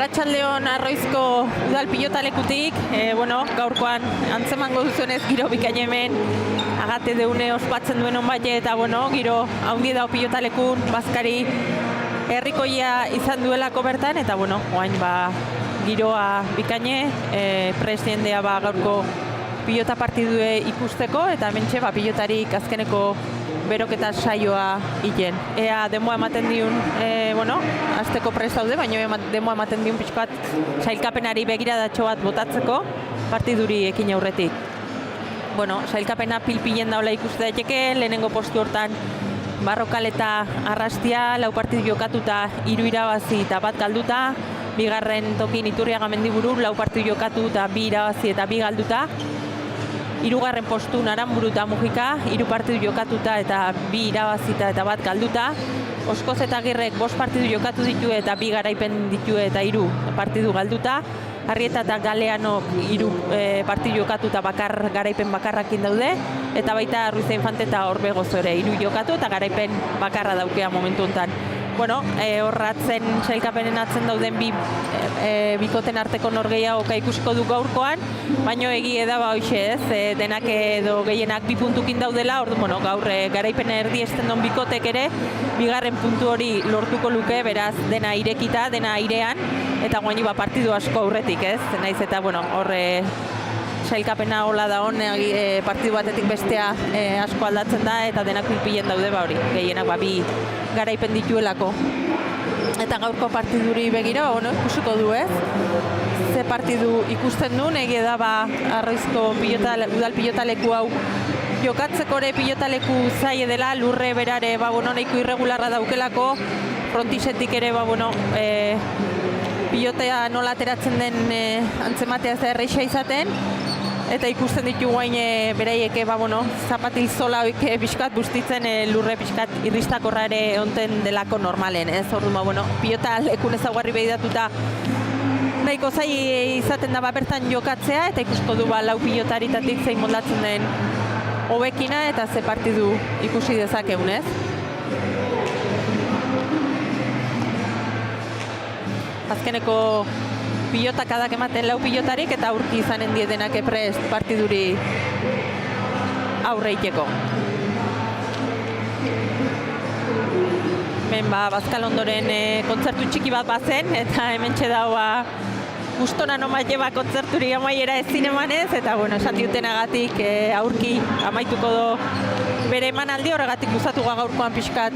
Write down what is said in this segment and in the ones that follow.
Arratsaldeon Arroizko udal pilotalekutik, gaurkoan antzemango duzuenez giro bikain hemen agate deune ospatzen duen onbait eta giro haundi dao pilotalekun bazkari herrikoia izan duelako bertan eta oain giroa bikaine presidentea gaurko pilota partidue ikusteko eta hementxe pilotarik azkeneko beroketa saioa hilen. Ea demoa ematen diun, azteko prest daude, baina demoa ematen diun pixkat sailkapenari begiradatxo bat botatzeko partiduri ekin aurretik. Sailkapena pilpilen daula ikuste daiteke, lehenengo postu hortan Barrokal eta Arrastia, 4 partidu jokatuta 3 irabazi eta 1 galduta, bigarren tokin Iturriaga Mendiburu, 4 partidu jokatu eta 2 irabazi eta 2 galduta, hirugarren postu Aranburu eta Mujika, 3 partidu jokatuta eta 2 irabazita eta 1 galduta. Oskoz eta Agirrek 5 partidu jokatu ditu eta 2 garaipen ditu eta 3 partidu galduta. Arrieta eta Galeanok 3 partidu jokatu eta garaipen bakarrakin daude. Eta baita Ruiza Infante eta Orbegoz ere 3 jokatu eta garaipen bakarra daukea momentu honetan. Horratzen sailkapenen atzen dauden bikoten arteko norgeiagoka ikusiko du gaurkoan, baino egie da hoxe ez, denak edo gehienak 2 puntukin daudela, gaur garaipen erdiesten don bikotek ere, bigarren puntu hori lortuko luke, beraz dena irekita, dena airean, eta guaini partidu asko aurretik ez, naiz eta horre sailkapena hola da hon, partidu batetik bestea asko aldatzen da, eta denak pilpilen daude hori, gehienak 2 garaipen dituelako. Eta gaurko partiduri begira, ikusiko du ez. Ze partidu ikusten duen, egia da Arroizko udal pilotaleku hau jokatzeko ere pilotaleku zaie dela, lurre berare nahiko irregularra daukelako, frontisetik ere pilotea nola ateratzen den antzematea ez da erreixa izaten, eta ikusten ditu guain beraieke zapatil zola hoik pixkat bustitzen lurre pixkat irristakorra ere onten delako normalen, ez? Orduan, pilota lekun ezaugarri behidatuta nahiko zai izaten da bertan jokatzea, eta ikusko du 4 pilotaritatik zein moldatzen den hobekina eta ze partidu ikusi dezakegun, ez? Azkeneko pilotakadak ematen 4 pilotarik eta aurki izanen dietenak prest partiduri aurreiteko. Hemen Bazkal ondoren kontzertu txiki bat bazen eta hemen txedau gustona nomaile kontzerturi amaiera ezin emanez eta esan diutenagatik aurki amaituko do bere emanaldi, horregatik luzatu gaurkoan pixkat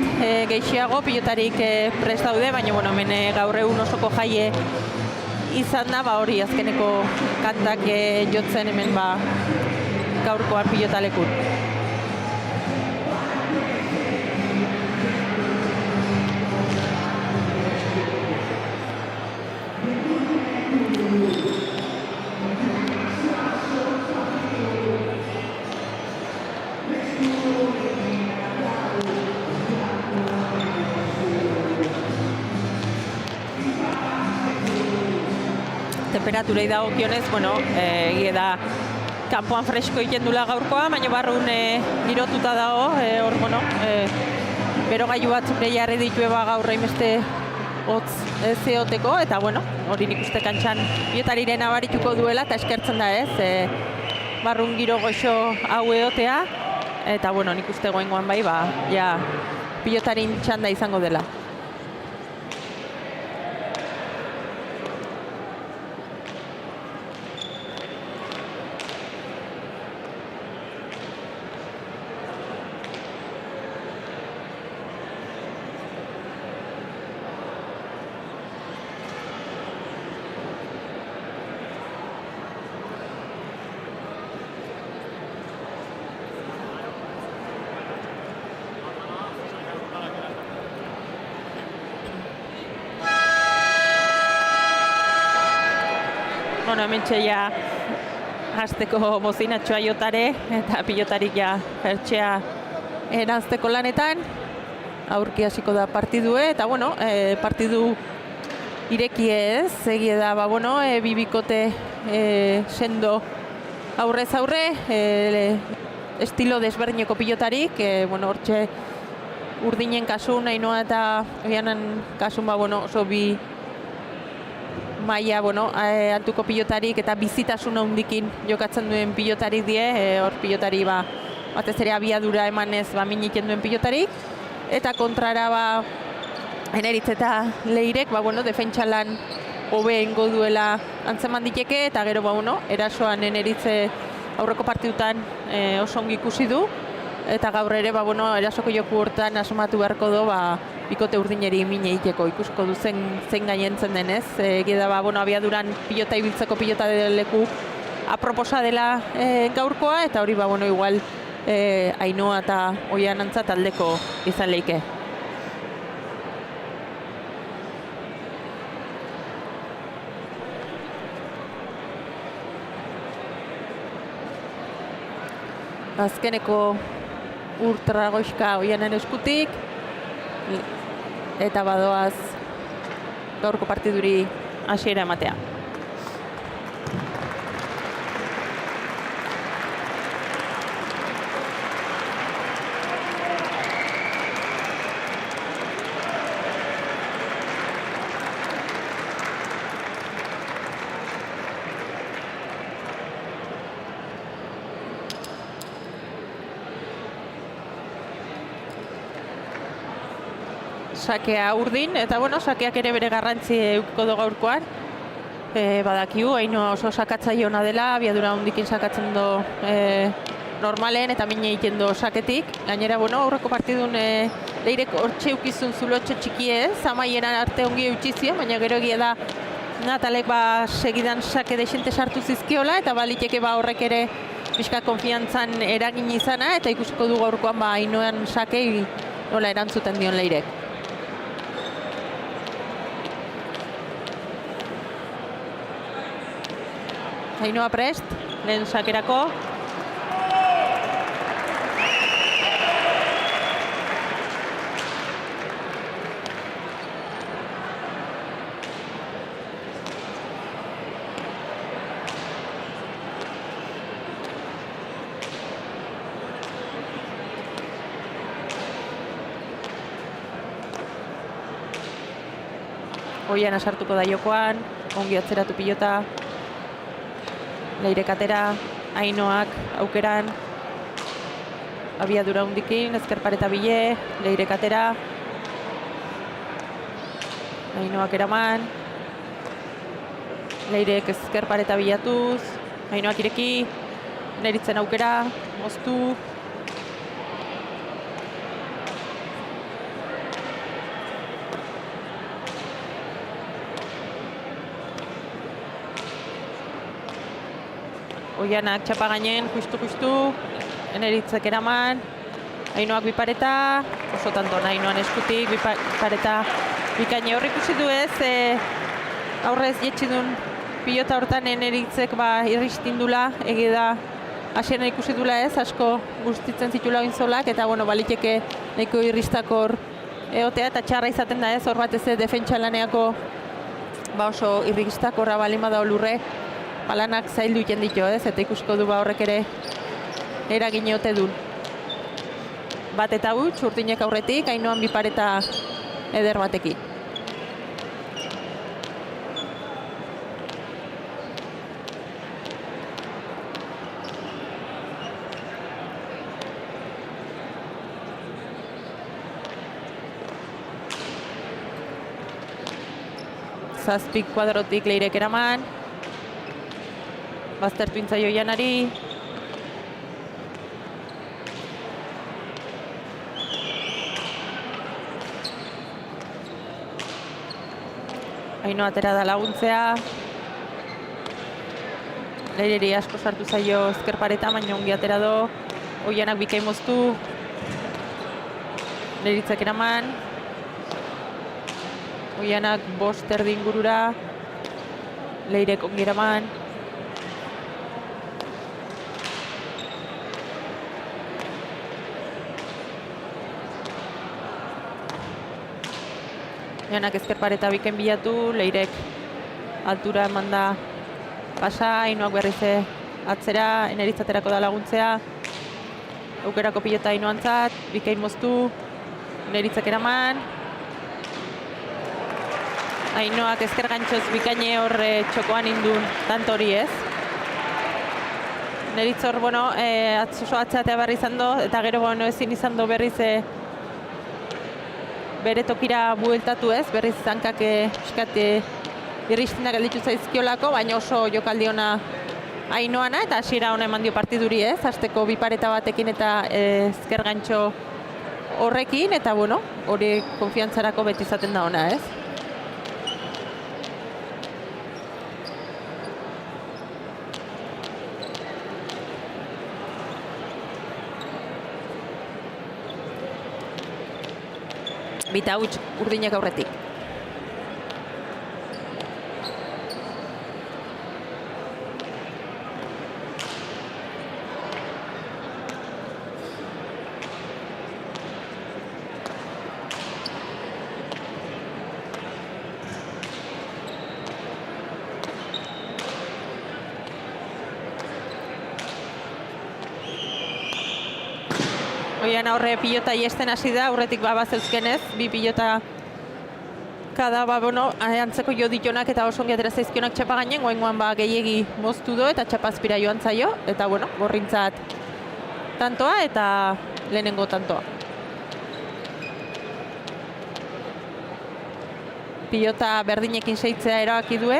gehiago, pilotarik prest daude, baina hemen gaur egun osoko jaie izan da, hori azkeneko kantak jotzen hemen gaurkoan pilotalekun. Temperaturei dagokionez, egia da kanpoan fresko egiten dula gaurkoa, baina barrun girotuta dago, berogailu batzuk ere jarri ditue gaur hainbeste hotz zeoteko, eta hori nik uste kantxan pilotariren abarituko duela, eta eskertzen da ez, barrun giro goxo hau eotea, eta nik uste goengoan pilotarin txanda izango dela. Hemen txeia hasteko mozinatxoa jotare eta pilotarik jertxea eranzteko lanetan. Aurki hasiko da partidue eta partidu irekie ez, egie da bibikote sendo aurrez aurre, estilo desberdineko pilotarik, hortxe urdinen kasun, Ainoa eta Bianan kasun oso bi maila, altuko pilotarik eta bizitasun handikin jokatzen duen pilotarik die, hor pilotari batez ere abiadura emanez miniten duen pilotarik, eta kontrara Eneritz eta Leirek defentsalan hobe ingo duela antzeman diteke, eta gero erasoan Eneritze aurreko partidutan oso ongi ikusi du, eta gaur ere erasoko joku hortan asomatu beharko du bikote urdineri mine egiteko, ikusko du zein gaientzen denez. Egia da abiaduran pilota ibiltzeko pilota leku aproposa dela gaurkoa, eta hori igual Ainhoa eta Oianantza taldeko izan leike. Azkeneko ultragoizka Oianen eskutik, eta badoaz gaurko partiduri hasiera ematea. Sakea urdin, eta sakeak ere bere garrantzi eukiko du gaurkoan. Badakigu, Ainhoa oso sakatzaile ona dela, abiadura handikin sakatzen du normalen eta mine egiten du saketik. Gainera, aurreko partidun Leirek hortxe eukizun zulotxo txikie, zamaieran arte ongi eutxizio, baina gero egia da Natalek segidan sake desente sartu zizkiola, eta baliteke horrek ere pixka konfiantzan eragin izana, eta ikusiko du gaurkoan Ainhoan sake nola erantzuten dion Leirek. Ainhoa prest, lehen sakerako. Oiana sartuko da jokoan, ongi atzeratu pilota. Leirek atera, Ainhoak aukeran, abiadura hundikin, ezkerpareta bile, Leirek atera, Ainhoak eraman, Leirek ezkerpareta bilatuz, Ainhoak ireki, Neritzen aukera, moztu, Oianak txapa gainen, justu, Eneritzek eraman, Ainhoak bipareta, oso tanto Ainhoan eskutik, bipareta bikaine horrik ikusi du ez, aurrez jetxidun pilota hortan Eneritzek irristindula, egi da hasieran ikusi dula ez, asko guztitzen zitula oinzolak, eta baliteke nahiko irristakor egotea, eta txarra izaten da ez, hor batez defentsa laneako oso irristakorra balin bada olurre, balanak zaildu iten ditu ez, eta ikusko du horrek ere eragin ote duen. Bat eta huts, urdinek aurretik, Ainhoan bipareta eder batekin. Zazpik kuadrotik Leirek eraman, baztertu intzaio Oianari. Ainhoa atera da laguntzea. Leireri asko sartu zaio ezkerpareta, baina ongi atera do. Oianak bikain moztu. Leiritzek eraman. Oianak bost erdi ingurura. Leirek ongi eraman. Oianak ezkerpareta bikain bilatu, Leirek altura eman da pasa, Ainhoak berriz atzera, Eneritzaterako da laguntzea. Aukerako pilota Ainhoantzat, bikain moztu, Eneritzak eraman. Ainoak ezker gantxoz bikaine hor txokoan indun tant hori ez. Neritz hor, bueno, oso atzatea berri izan do, eta gero bueno, ezin izan do berriz bere tokira bueltatu ez, berriz zankak irristinak gelditu zaizkiolako, baina oso jokaldi ona Ainoana eta hasiera ona eman dio partiduri ez, hasteko bi pareta batekin eta ezker gantxo horrekin, eta bueno, hori konfiantzarako beti izaten da ona ez. Bita huts urdinek aurretik. Oian aurre pilota iesten hasi da, aurretik bazeuzkenez, bi pilota kada, bueno, antzeko jo ditonak eta oso ongi atera zaizkionak txapa gainen, goengoan gehiegi moztu do eta txapa azpira joan zaio, eta bueno, gorrintzat tantoa eta lehenengo tantoa. Pilota berdinekin seitzea erabaki due,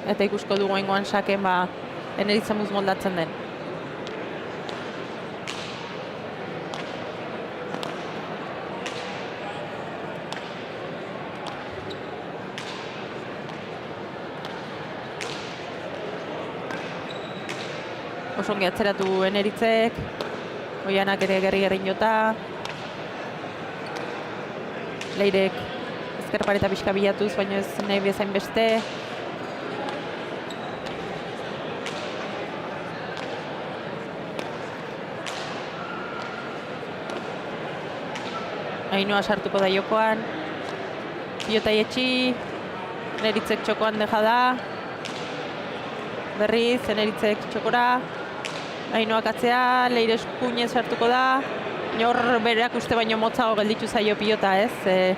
eta ikusko du goengoan saken Eneritza moldatzen den. Oso ongi atzeratu Eneritzek, Oianak ere gerri-gerrin jota. Leirek ezker pareta pixka bilatuz, baina ez nahi bezain beste. Ainoa sartuko da jokoan. Pilota ietxi, Eneritzek txokoan deja da. Berriz, Eneritzek txokora. Ainoak atzea, Leire eskuinez sartuko da. Hor bereak uste baino motzago gelditu zaio pilota ez.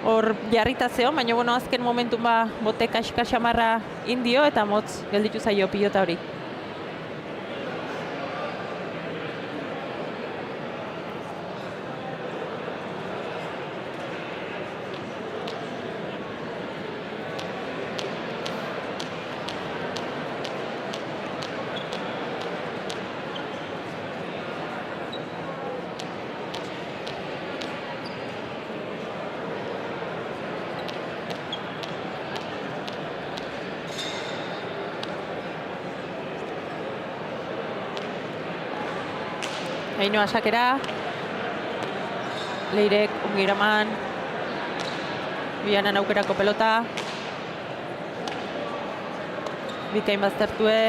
Hor jarrita zeon, baina bueno, azken momentun bote kaxka xamarra indio eta motz gelditu zaio pilota hori. Ainoa sakera, Leirek ongi eraman, Oianan aukerako pelota, bikain baztertue,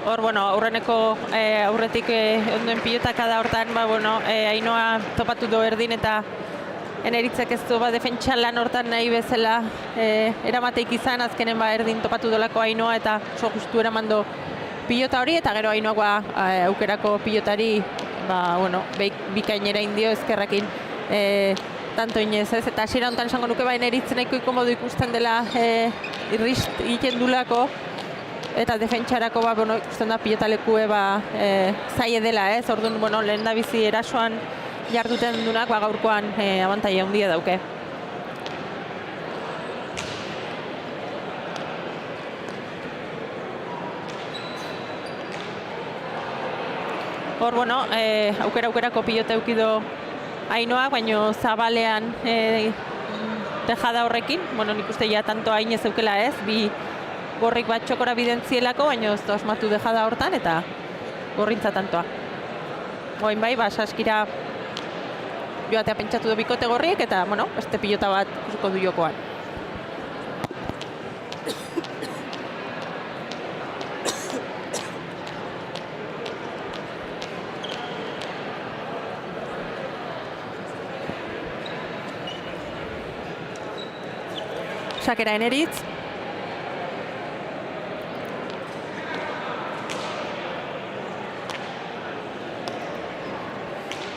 hor, bueno, aurreneko aurretik onduen pilotak da hortan, bueno, Ainoa topatu do erdin eta Eneritzek ez du defentsa lan hortan nahi bezala eramateik izan, azkenen erdin topatu dolako Ainoa eta oso justu eraman do pilota hori, eta gero Ainoak aukerako pilotari, bueno, bikainera indio ezkerrakin tanto inez ez, eta hasiera honetan esango nuke Eneritzen nahiko ikomodu ikusten dela irrist egiten dulako, eta defentsarako bueno, ikusten da pilotalekue zaie dela ez, orduan bueno, lehen da bizi erasoan jarduten dunak gaurkoan abantaia handia dauke. Hor, bueno, aukerako pilota eukido Ainoa, baina zabalean tejada horrekin, bueno, nik uste ja tanto hainez eukela ez, bi gorrik bat txokora bidentzielako, baina ez da osmatu dejada hortan, eta gorrintza tantoa. Oin bai, saskira joatea pentsatu du bikote gorriek, eta, bueno, beste pilota bat ikusiko du jokoan. sakera Eneritz.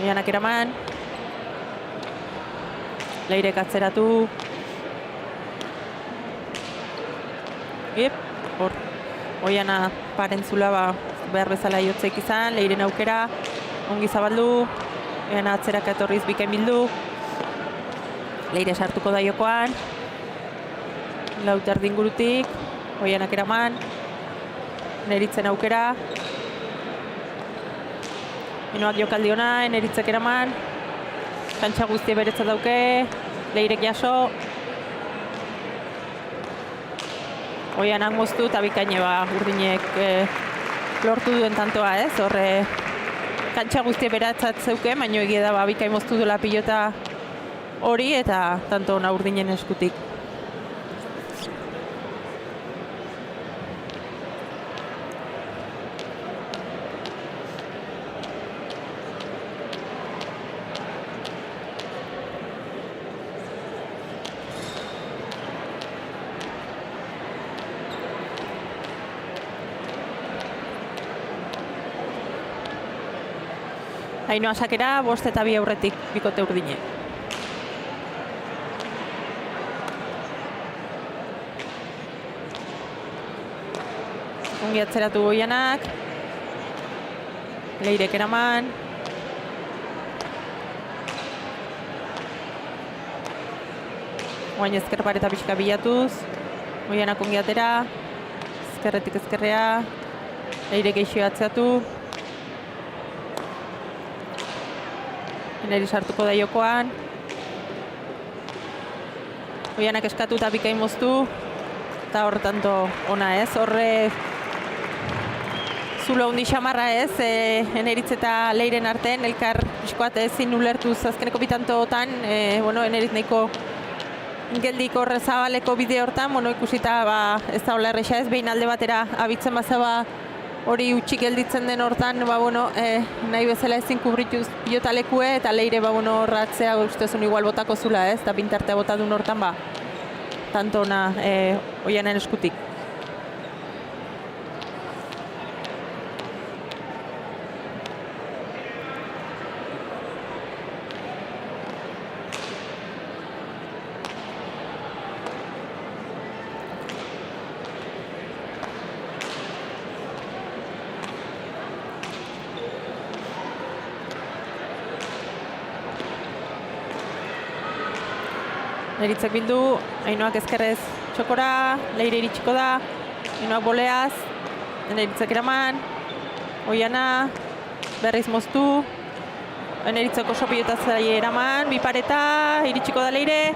Oianak eraman. Leirek atzeratu. Hor, Oiana parentzula behar bezala jotzeik izan, Leiren aukera, ongi zabaldu, Oiana atzerak etorriz bikain bildu. Leire sartuko da jokoan. Lauter dingurutik, Oianak eraman. Eneritzen aukera. Inoak jokaldi ona, Eneritzek eraman. Kantxa guztie beretzat dauke. Leirek jaso. Oianak moztu eta bikaine urdinek lortu duen tantoa, ez? Horre, kantxa guztie beratzat zeuke, baina egia da bikain moztu duela pilota hori eta tanto ona urdinen eskutik. Ainhoa sakera, 5 eta 2 aurretik bikote urdine. Ongi atzeratu Oianak. Leirek eraman. Oain ezker pareta pixka bilatuz. Oianak ongi atera. Ezkerretik ezkerrea. Leirek eixo atzeratu. Eneriz hartuko da jokoan. Oianak eskatu eta bikain moztu. Eta hor tanto ona, ez? Horre zulo handi xamarra, ez? Eneritz eta Leiren artean, elkar eskoat ezin ulertuz azkeneko bitantootan. Eneriz nahiko geldik horre zabaleko bide hortan, ikusita ez da hola erresa ez, behin alde batera abitzen bazaba hori utxik gelditzen den hortan, nahi bezala ezin kubrituz pilotalekue eta Leire horratzea ustezun igual botako zula, ez? Eta bintartea bota duen hortan, tanto ona Oianen eskutik. Eneritzek bildu, Ainhoak ezkerrez txokora, Leire iritsiko da, Ainhoak boleaz, Eneritzek eraman, Oiana, berriz moztu, Eneritzek oso pilotazai eraman, bi pareta, iritsiko da Leire,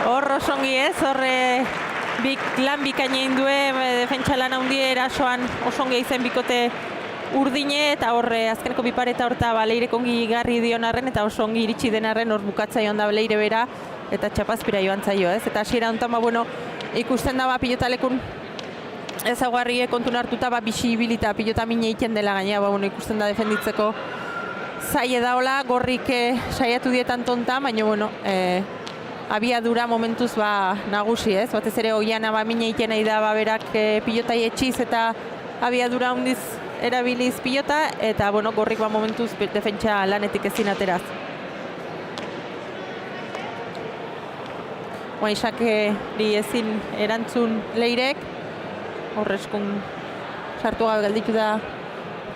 hor osongi ez, horre lan bikaine indue, defentsa lan handi erasoan osongi izen bikote urdine eta horre azkeneko bi pareta horta Leirek ongi garri dion arren eta oso ongi iritsi den arren hor bukatza joan da Leire bera eta txapazpira joan zaio, ez? Eta hasiera honetan ikusten da pilotalekun ezaguarrie kontun hartuta bisibilita pilota mine egiten dela gaina, ikusten da defenditzeko zaie daola, gorrik saiatu dietan tonta, baina abiadura momentuz nagusi, ez? Batez ere Oiana mine egiten nahi da berak pilotai etxiz eta abiadura hundiz erabiliz pilota eta gorrik momentuz defentsa lanetik ezin ateraz. Oainxakeri ezin erantzun Leirek, horrezkun sartu gabe gelditu da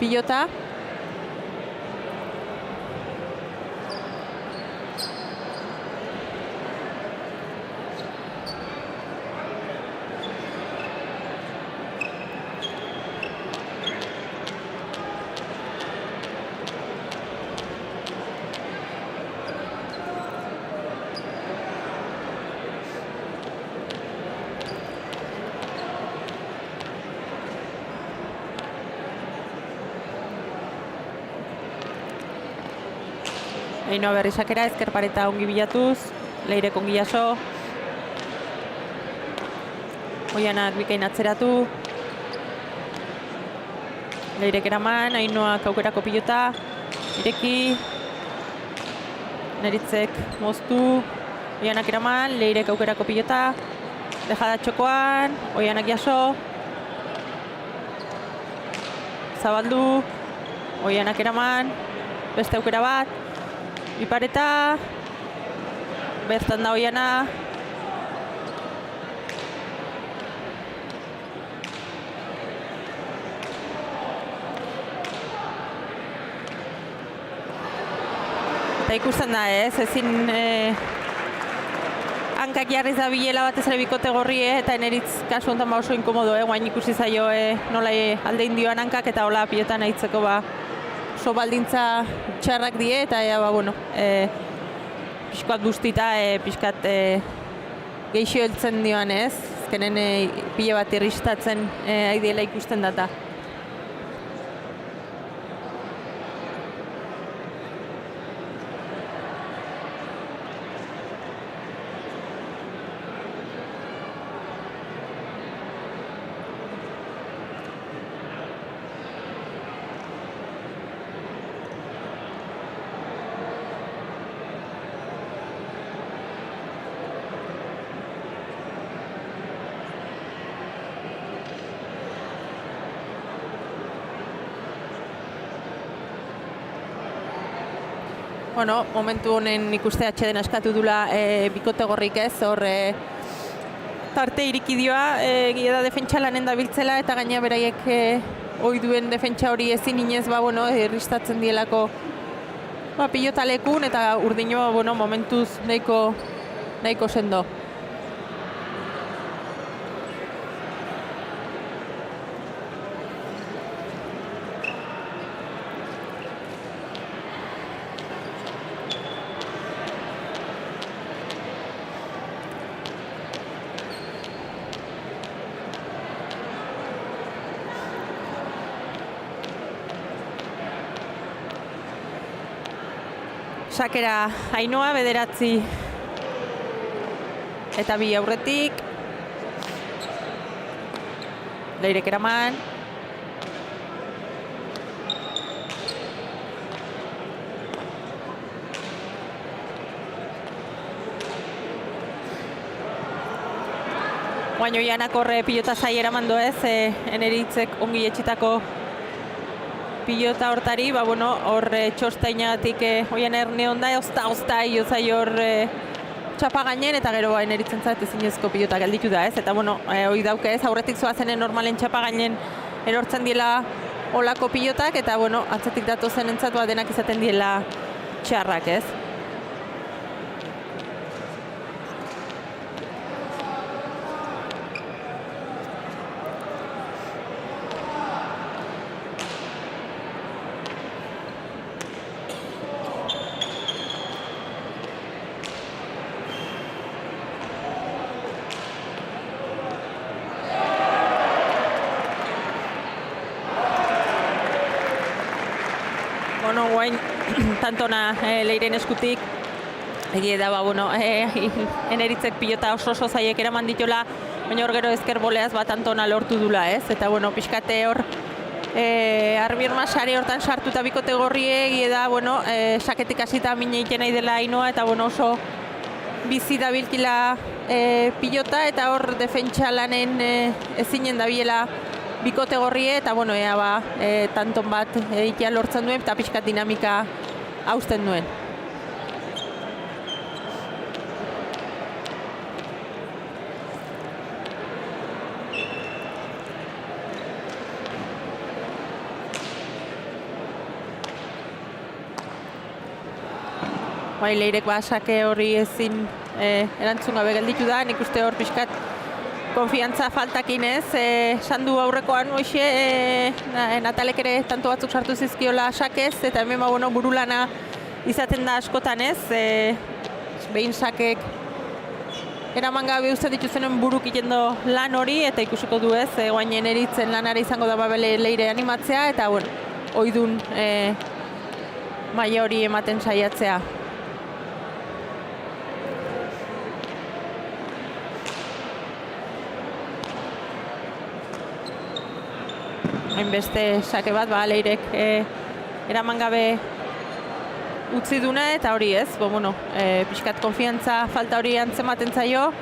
pilota. Ainhoa berri sakera, ezker pareta ongi bilatuz, Leirek ongi jaso. Oianak bikain atzeratu. Leirek eraman, Ainhoak aukerako pilota. Ireki. Eneritzek moztu. Oianak eraman, Leirek aukerako pilota, dejada txokoan, Oianak jaso, zabaldu, Oianak eraman, beste aukera bat, bipareta, bertan da Oiana, eta ikusten da ezin hankak jarriz da bilela batez ere bikote gorri eta Eneritz kasu honetan oso inkomodo, guain ikusi zaio nola alde indioan hankak eta hola pilotan aitzeko oso baldintza txarrak die eta pixkat guztita, pixkat geixo heltzen dioan ezkenen pile bat irristatzen aidiela ikusten data. Bueno, momentu honen ikuste atxeden askatu dula bikote gorrik hor tarte irikidioa, gila da defentsa lanen da biltzela eta gaina beraiek ohi duen defentsa hori ezin inez irristatzen dielako pilota lekun eta urdino momentuz nahiko sendo. Sakera Ainhoa, 9 eta 2 aurretik. Leirek eraman. Guain Oianak horre pilota zai eraman doez, Eneritzek ongi etxitako pilota hortari, horre txostainatik Oian erne onda, ozta iozai hor txapa gainen, eta gero Eneritzen zait ezinezko pilota gelditu da, eta hoi dauke aurretik zoazenen normalen txapa gainen erortzen diela olako pilotak, eta atzetik datozen entzatua denak izaten diela txarrak, guain tantona Leiren eskutik egie da, Eneritzek pilota oso zaiek eraman ditola, baina hor gero ezker boleaz tantona lortu dula, eta pixkate hor Arbirma sare hortan sartuta bikote gorri egie da, saketik hasita mine egiten nahi dela Ainhoa, eta oso bizi dabilkila pilota, eta hor defentsa lanen ezinen dabiela bikote gorrie, eta tanton bat ikia lortzen duen, eta pixkat dinamika hausten duen. Leirek sake hori ezin erantzun gabe gelditu da, nik uste hor pixkat konfiantza faltakin sandu aurrekoan Natalek ere tanto batzuk sartu zizkiola sakez, eta hemen burulana izaten da askotan behin sakek eraman gabe uste dituzenen buruk itendo lan hori, eta ikusiko du guain Eneritzen lanara izango da Leire animatzea, eta oidun maila hori ematen saiatzea. Hainbeste sake bat, Leirek eraman gabe utzi duna eta hori ez, bueno, pixkat konfiantza falta hori antzematen zaio.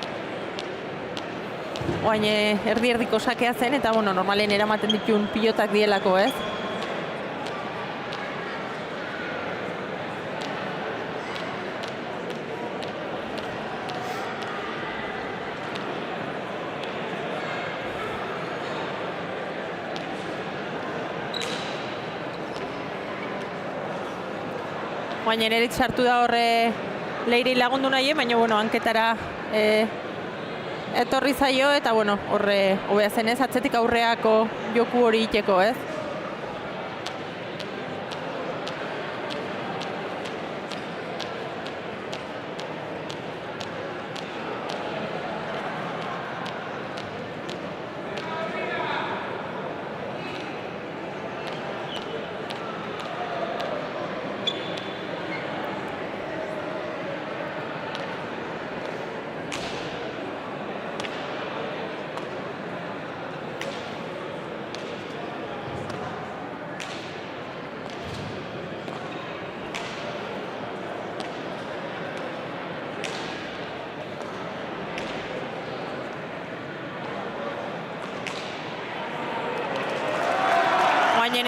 Oain erdi-erdiko sakea zen eta bueno, normalen eramaten ditun pilotak dielako ez. Oain erit sartu da horre Leirei lagundu nahi, baina bueno, hanketara etorri zaio eta bueno, horre hobea zen ez, atzetik aurreako joku hori iteko ez.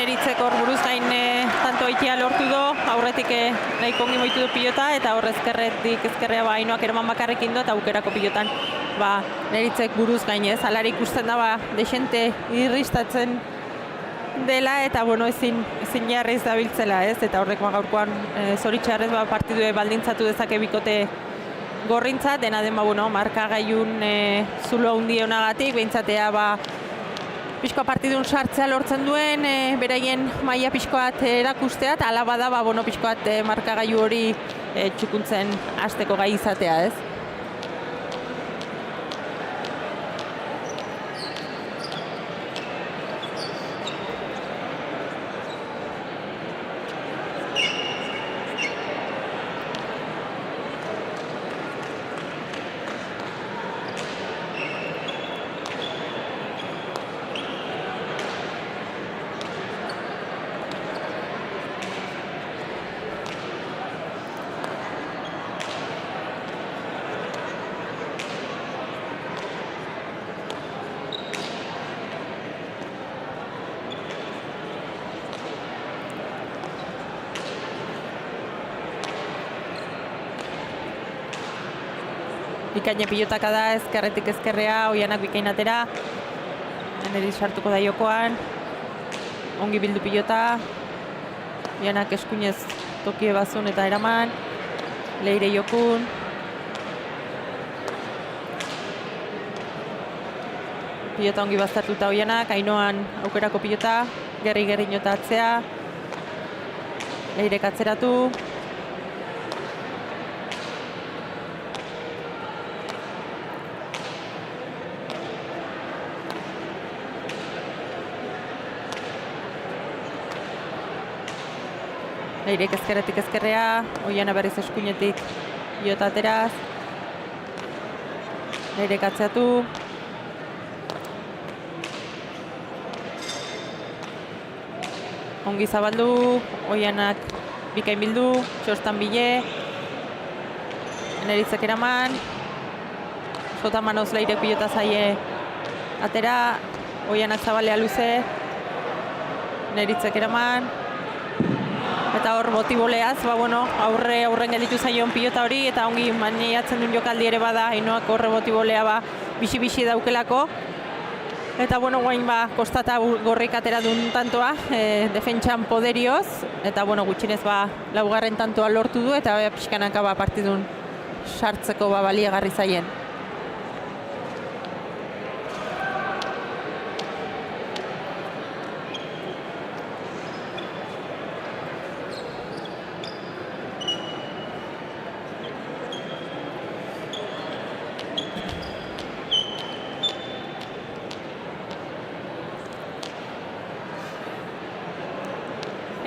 Eritzeko buruz gain tanto aitea lortu do, aurretik nahiko ongi moitu du pilota eta hor ezkerrea Ainoak eraman bakarrekin do eta aukerako pilotan Eritzek buruz gain ez, alare ikusten da desente irristatzen dela eta bueno, ezin jarriz dabiltzela ez, eta horrek gaurkoan zoritxarrez partidue baldintzatu dezake bikote gorrintza, dena den bueno, markagailun zulo handi honagatik, behintzatea pixkoa partidun sartzea lortzen duen, beraien maila pixkoat erakustea, eta ala bada, bueno, pixkoat markagailu hori txukuntzen hasteko gai izatea, ez? Bikaine pilotaka da, ezkerretik ezkerrea, Oianak bikain atera. Neri sartuko da jokoan. Ongi bildu pilota. Oianak eskuinez tokie bazun eta eraman. Leire jokun. Pilota ongi baztertuta Oianak, Ainoan aukerako pilota. Gerri nota atzea. Leirek atzeratu. Leirek ezkerretik ezkerrea, Oiana berriz eskuinetik pilota ateraz. Leirek atzeatu. Ongi zabaldu, Oianak bikain bildu, txostan bile. Neritzek eraman. Sota manoz Leirek pilota zaie atera. Oianak zabalea luze. Neritzek eraman. Eta hor botiboleaz, bueno, aurren gelditu zaion pilota hori, eta ongi maniatzen duen jokaldi ere bada, Ainoak horre botibolea bixi daukelako. Eta bueno, guain kostata gorrik atera duen tantoa, defentsan poderioz, eta bueno, gutxinez laugarren tantoa lortu du, eta pixkanaka partidun sartzeko baliagarri zaien.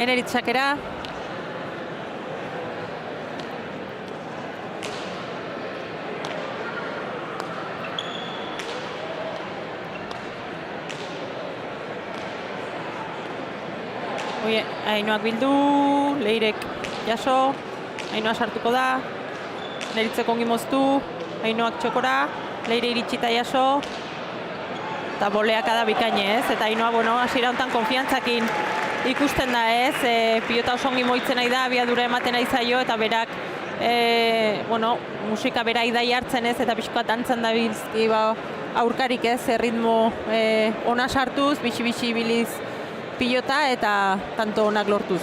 Eneritzakera. Ainoak bildu, Leirek jaso, Ainoa sartuko da, Neritzek ongi moztu, Ainoak txokora, Leire iritsita jaso, eta boleaka da bikaine, ez? Eta Ainoa, bueno, hasiera hontan konfiantzakin ikusten da, ez? Pilota oso ongi moitzen nahi da, abiadura ematen nahi zaio, eta berak, bueno, musika bera idai hartzen, ez? Eta pixkoat dantzan da bilzki, aurkarik, ez? Ritmo ona sartuz, bixi-bixi biliz pilota, eta tanto onak lortuz.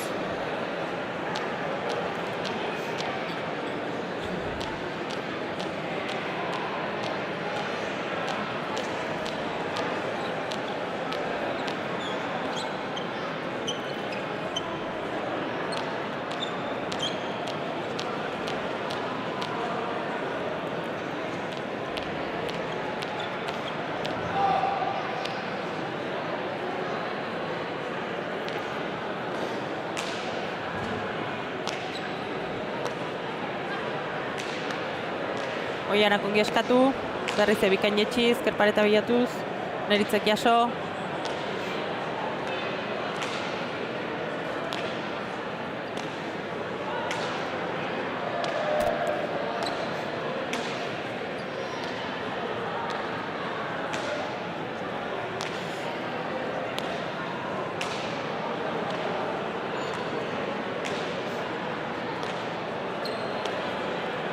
Oianak ongi eskatu, berriz bikain jetxi, ezkerpareta bilatuz, Neritzek jaso.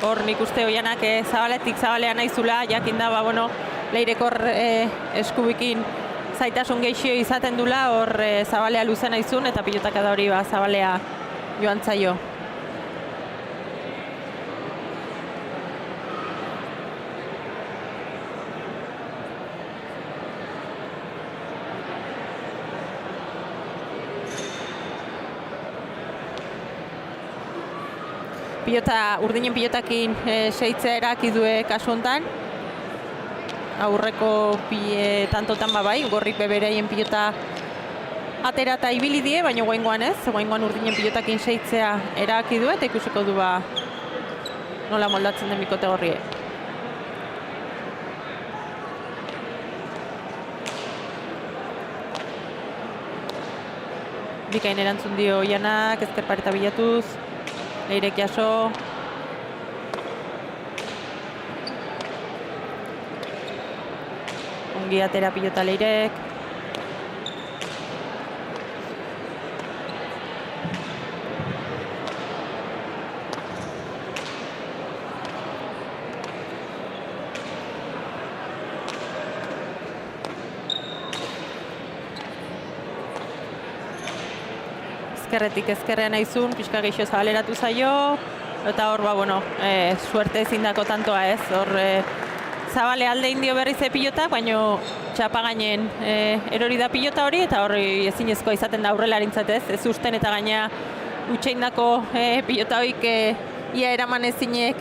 Hor nik uste Oianak zabaletik zabalea naizula, jakin da, bueno, Leirekor eskubikin zaitasun geixio izaten dula, hor zabalea luze naizun, eta pilotaka da hori zabalea joan zaio. Urdinen pilotakin seitzea eraki due kasu hontan. Aurreko tantotan bai, gorrik bebereien pilota atera eta ibili die, baina guaingoan ez. Guaingoan urdinen pilotakin seitzea eraki du eta ikusiko du nola moldatzen den bikote gorrie. Bikain erantzun dio Oianak, ezkerpareta bilatuz. Leirek jaso. Ongi atera pilota Leirek. Ezkerretik ezkerrean naizun, pixka geixo zabaleratu zaio, eta hor, bueno, suerte ezindako tantoa ez, hor zabale alde indio berriz pilota, baina txapa gainen erori da pilota hori, eta hor ezinezkoa izaten da aurrelarintzat ez, ez usten eta gaina utxeindako pilota horik ia eraman ezinek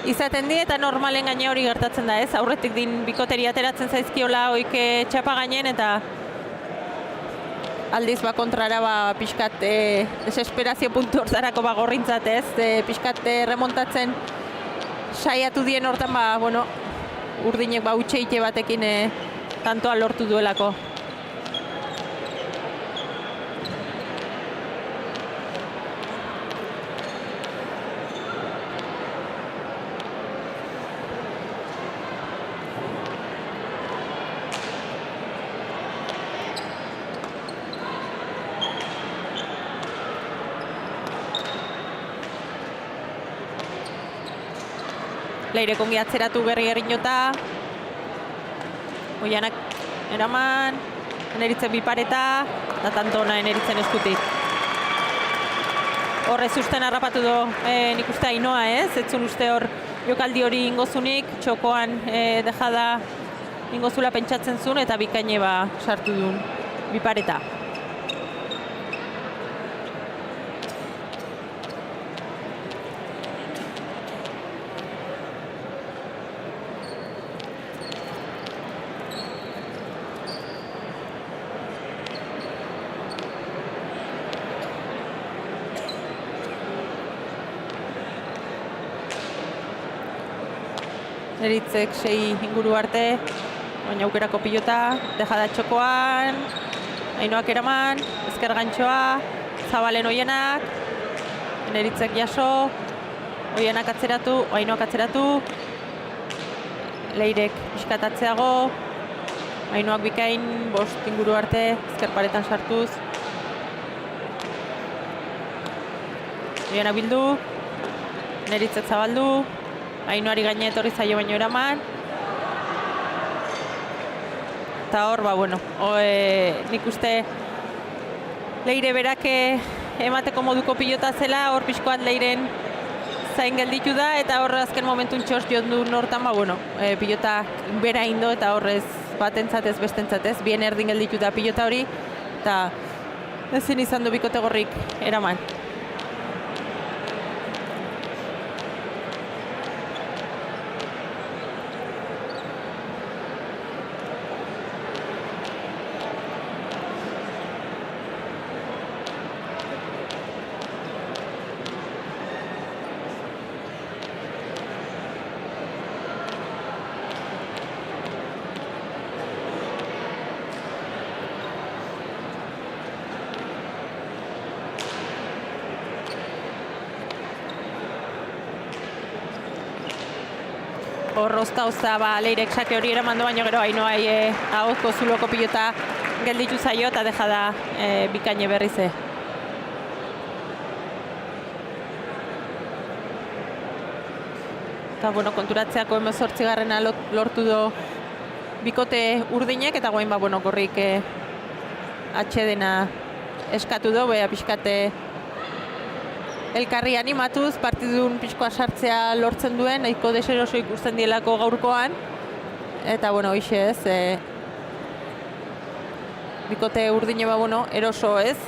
izaten di, eta normalen gaine hori gertatzen da ez, aurretik din bikoteri ateratzen zaizkiola horik txapa gainen, eta aldiz kontrara pixkat desesperazio puntu hortarako gorrintzat ez, pixkat remontatzen saiatu dien hortan bueno, urdinek utxeite batekin tantoa lortu duelako. Leirek ongi atzeratu berri jota. Oianak eraman, Neritzen bipareta, eta tanto ona Neritzen eskutik. Horrez usten harrapatu do nik uste Ainoa ez, etzun uste hor jokaldi hori ingozunik, txokoan dejada ingozula pentsatzen zuen, eta bikaine sartu duen bipareta. Neritzek 6 inguru arte, baina aukerako pilota, dejada txokoan, Ainoak eraman, ezker gantxoa, Zabalen Oienak, Neritzek jaso, Oianak atzeratu, Ainoak atzeratu, Leirek pixkatatzeago, Ainoak bikain, 5 inguru arte, ezker paretan sartuz. Oianak bildu, Neritzek zabaldu, Ainoari gaine etorri zaio baino eraman. Eta hor, bueno, nik uste Leire berak emateko moduko pilota zela, hor pixkoat Leiren zain gelditu da, eta hor azken momentun txos joan du nortan, bueno, pilota bera indo, eta horrez batentzat ez bestentzat ez, bien erdin gelditu da pilota hori, eta ezin izan du bikote gorrik eraman. Hor ozta Leirek sake hori eraman du, baino gero Ainoai ahozko zuloko pilota gelditu zaio eta deja da bikaine berrize. Eta bueno, konturatzeako 18garrena lortu du bikote urdinek, eta goain bueno, gorrik atxedena eskatu du, bea pixkate elkarri animatuz, partidun pixkoa sartzea lortzen duen, nahiko deseroso ikusten dielako gaurkoan. Eta, bueno, hoxe ez, bikote urdine bueno, eroso ez,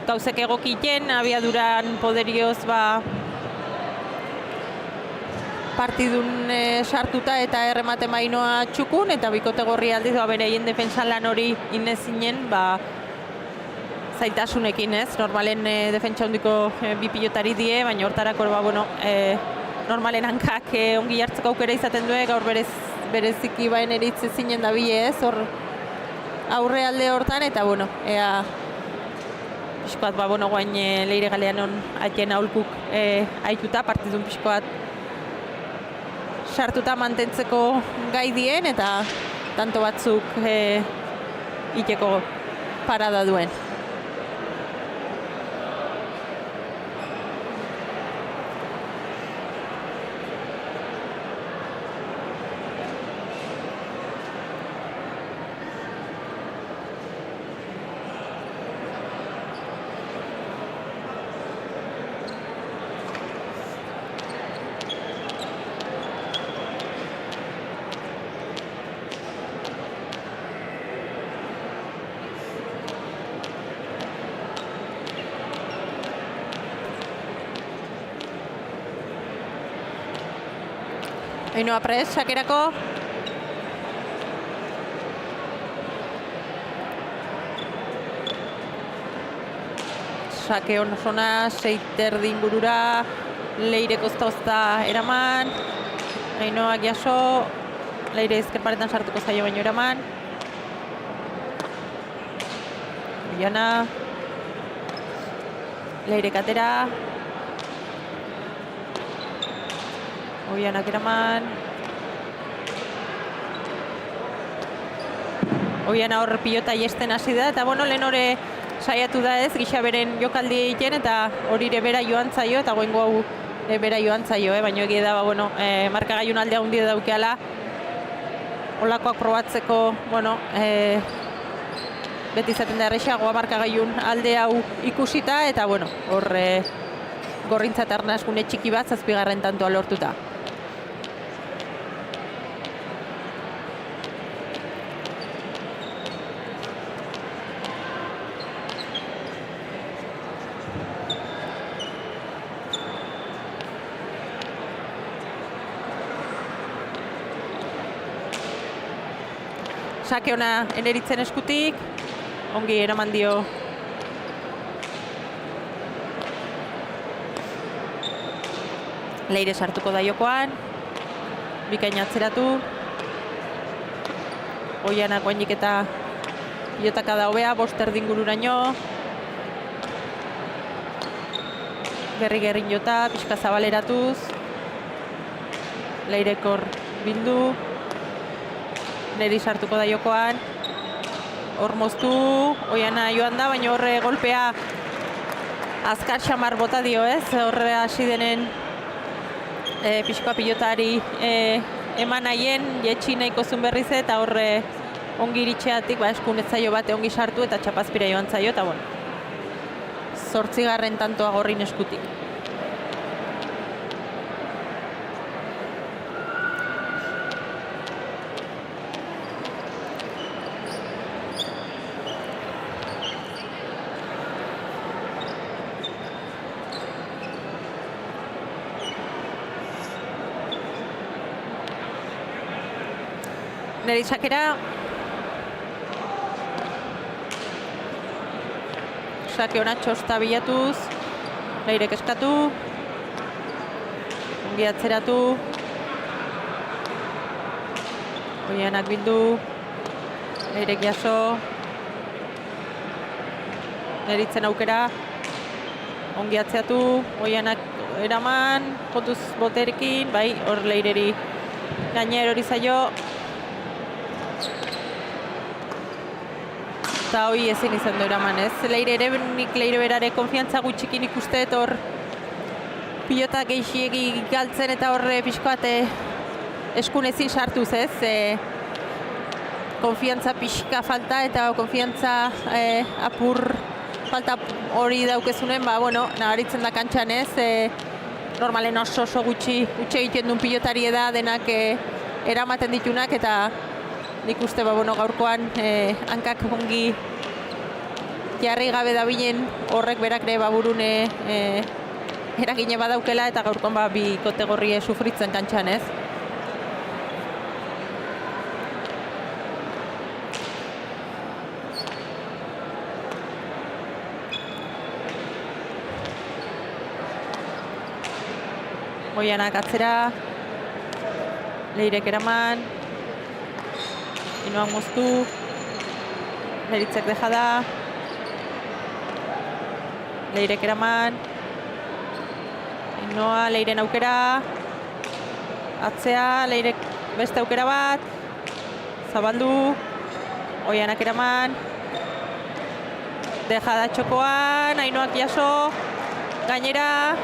gauzek egokiten, abiaduran poderioz partidun sartuta eta errematen Ainoa txukun, eta bikote gorri aldiz bereien defentsan lan hori inezinen, zaitasunekin ez, normalen defentsa hondiko bi pilotari die, baina hortarako bueno, normalen hankak ongi hartzeko aukera izaten du, gaur bereziki bain eritze zinen da bile ez, hor aurre alde hortan, eta bueno, ea pixkoat bueno, guain Leire galean on aien aholkuk aituta, partidun pixkoat sartuta mantentzeko gai dien, eta tanto batzuk iteko parada duen. Ainoa pres, sakerako. Sake onosona, 6 erdi ingurura, Leire ozta eraman. Ainoak jaso, Leire ezker paretan sartuko zaio baino eraman. Oiana. Leire katera. Oianak eraman. Oiana hor pilota iesten hasi da, eta bueno, lehen hori saiatu da ez, gisa beren jokaldi egiten, eta hori ere bera joan zaio, eta goengo hau bera joan zaio, baina egia da, bueno, markagailun aldea hundi daukeala, olakoak probatzeko, bueno, beti izaten da errexagoa markagailun alde hau ikusita, eta bueno, hor gorrintzat arnazgune txiki bat, 7. tantoa lortuta. Sake ona Eneritzen eskutik, ongi eraman dio Leire sartuko da jokoan, bikain atzeratu, Oianak oainik eta pilotaka da hobea, 5 erdi ingururaino. gerri-gerrin jota, pixka zabaleratuz. Leirek hor bildu. Neri sartuko da jokoan. Hor moztu, Oiana joan da, baina horre golpea azkar xamar bota dio ez. Horre hasi denen pixkoa pilotari eman nahien, jetxi nahiko zuen berriz eta horre ongi iritxeatik, eskun ez zaio bate ongi sartu eta txapazpira joan zaio, eta bueno, 8. tantoa Gorrin eskutik. Neri sakera. Sake hona txosta bilatuz. Leirek eskatu. Ongi atzeratu. Oianak bildu. Leirek jaso. Neritzen aukera. Ongi atzeatu. Oianak eraman. Jotuz boterekin. Bai, hor Leireri gainer hori zaio. Eta hoi ezin izan du eraman ez. Nik Leire berare konfiantza gutxikin ikusteet hor pilota gehiegi galtzen eta horre pixkoat eskun ezin sartuz ez. Konfiantza pixka falta eta konfiantza apur falta hori daukezunen, bueno, nabaritzen da kantxan ez. Normalen oso gutxi egiten duen pilotari da denak eramaten ditunak eta nik uste bueno, gaurkoan hankak ongi jarri gabe dabilen horrek berak ere burun eragine badaukela eta gaurkoan bi kategorie sufritzen kantxan ez. Oianak atzera, Leirek eraman, Inoak moztu, Neritzek dejada, Leirek eraman, Inoa, Leiren aukera, atzea, Leirek beste aukera bat, zabaldu, Oianak eraman, dejada txokoan, Ainoak jaso, gainera,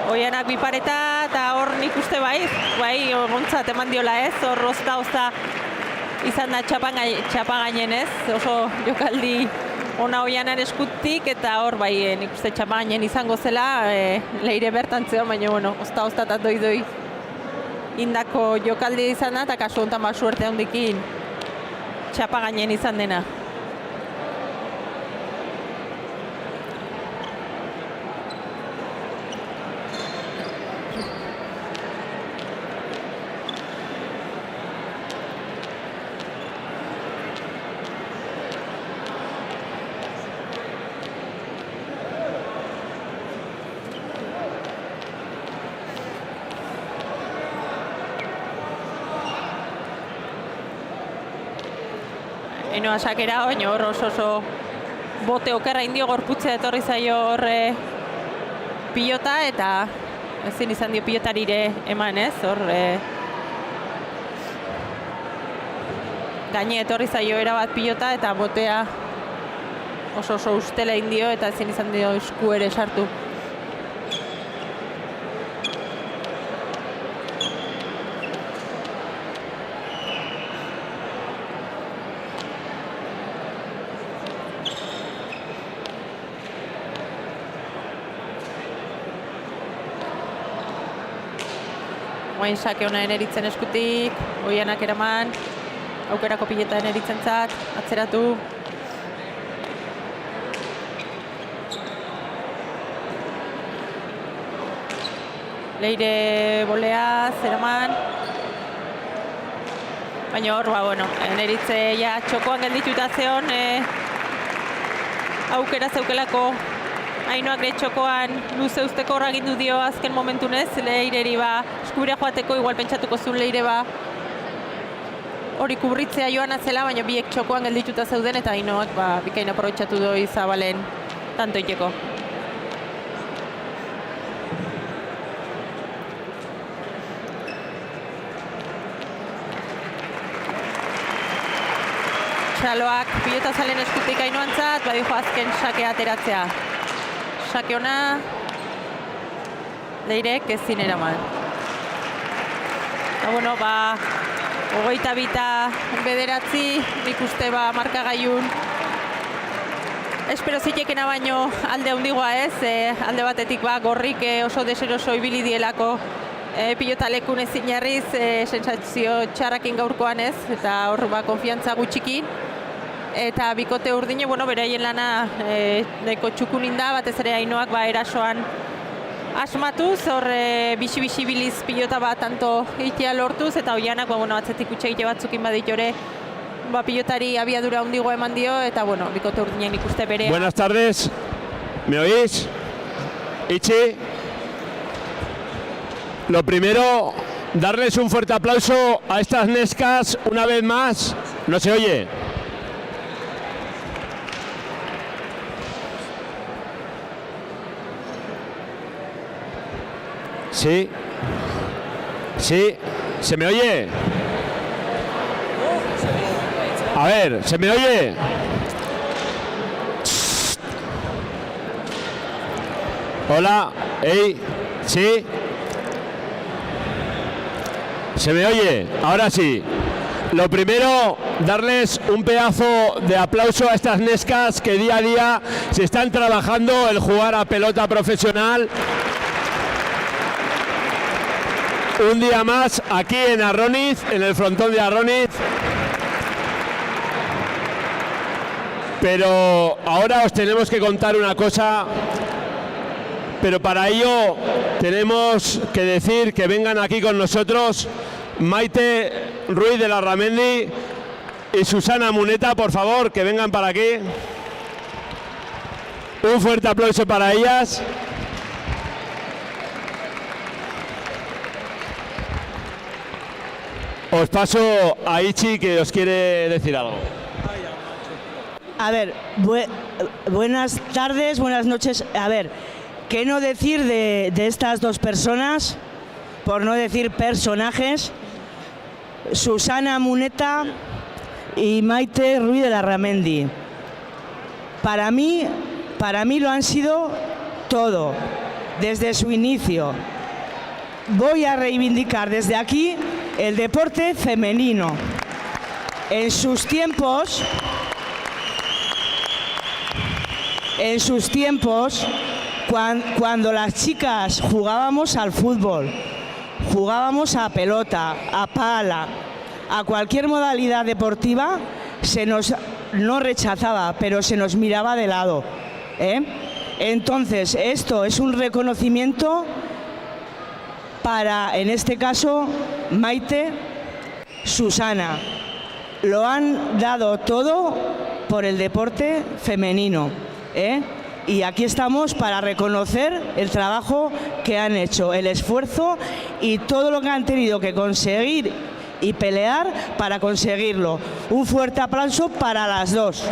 Oianak bipareta eta hor nik uste bai gontzat eman diola ez, hor ozta izan da txapa gainen ez, oso jokaldi ona Oianan eskutik eta hor bai nik uste txapa gainen izango zela, Leire bertan zeon, baina bueno, ozta eta doi indako jokaldi izan da eta kasu honetan suerte handikin txapa gainen izan dena. Enoa sakera, baina hor oso bote okerra indio gorputzea etorri zaio horre pilota eta ezin izan dio pilotarire eman ez, hor gaine etorri zaio erabat pilota eta botea oso ustela indio eta ezin izan dio esku ere sartu. Oain sake hona Neritzen eskutik, Oianak eraman, aukerako pilota Neritzen zat, atzeratu. Leire bolea, zeraman. Baina hor, bueno, Neritze ja txokoan geldituta zeon, aukera zeukelako Ainoak ere txokoan luze usteko horra gindu dio azken momentunez, Leireri eskubira joateko, igual pentsatuko zuen Leire hori kubritzea joan atzela, baina biek txokoan geldituta zeuden eta Ainoak bikain aprobetxatu doi Zabalen tanto iteko. Txaloak pilota zalen eskutik Ainoantzat, badijo azken sakea ateratzea. Sake ona, Leirek ezin eraman. Eta bueno, 22-bederatzi, nik uste markagailun. Espero zitekena baino alde handigoa ez, alde batetik Gorrik oso deseroso ibili dielako pilota lekun ezin jarriz, sensazio txarrakin gaurkoan ez, eta hor konfiantza gutxikin. Eta bikote urdine, beraien lana nahiko txukunin da, batez ere Ainoak erasoan asmatuz, hor bixi-bixi biliz pilota bat tanto itea lortuz, eta Oianak atzetik utxegite batzukin baditore, pilotari abiadura handigo eman dio, eta bikote urdinen ikuste berea. Buenas tardes, ¿me oís? Ichi. Lo primero, darles un fuerte aplauso a estas nescas una vez más. ¿No se oye? Sí. Sí. ¿Se me oye? A ver, ¿se me oye? Hola. Hey. ¿Sí? ¿Se me oye? Ahora sí. Lo primero, darles un pedazo de aplauso a estas nescas que día a día se están trabajando el jugar a pelota profesional. Un día más aquí en Arroniz, en el frontón de Arroniz. Pero ahora os tenemos que contar una cosa, pero para ello tenemos que decir que vengan aquí con nosotros Maite Ruiz de Larramendi y Susana Muneta, por favor, que vengan para aquí. Un fuerte aplauso para ellas. Os paso a Ichi, que os quiere decir algo. A ver, buenas tardes, buenas noches. A ver, ¿qué no decir de estas dos personas? Por no decir personajes. Susana Muneta y Maite Ruiz de Larramendi. Para mí lo han sido todo, desde su inicio. Voy a reivindicar desde aquí el deporte femenino. En sus tiempos, cuando las chicas jugábamos al fútbol, jugábamos a pelota, a pala, a cualquier modalidad deportiva, se nos no rechazaba, pero se nos miraba de lado, Entonces, esto es un reconocimiento para, en este caso, Maite, Susana. Lo han dado todo por el deporte femenino, Y aquí estamos para reconocer el trabajo que han hecho, el esfuerzo y todo lo que han tenido que conseguir y pelear para conseguirlo. Un fuerte aplauso para las dos.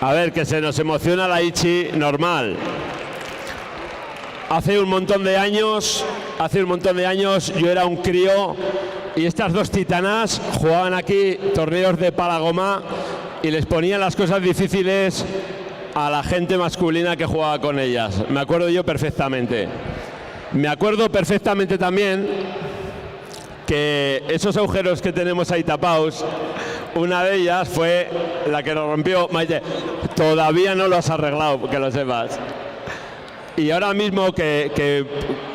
A ver, que se nos emociona la Ichi, normal. Hace un montón de años yo era un crío y estas dos titanas jugaban aquí torneos de palagoma y les ponían las cosas difíciles a la gente masculina que jugaba con ellas. Me acuerdo yo perfectamente. Me acuerdo perfectamente también que esos agujeros que tenemos ahí tapados, una de ellas fue la que nos rompió Maite. Todavía no lo has arreglado, que lo sepas. Y ahora mismo que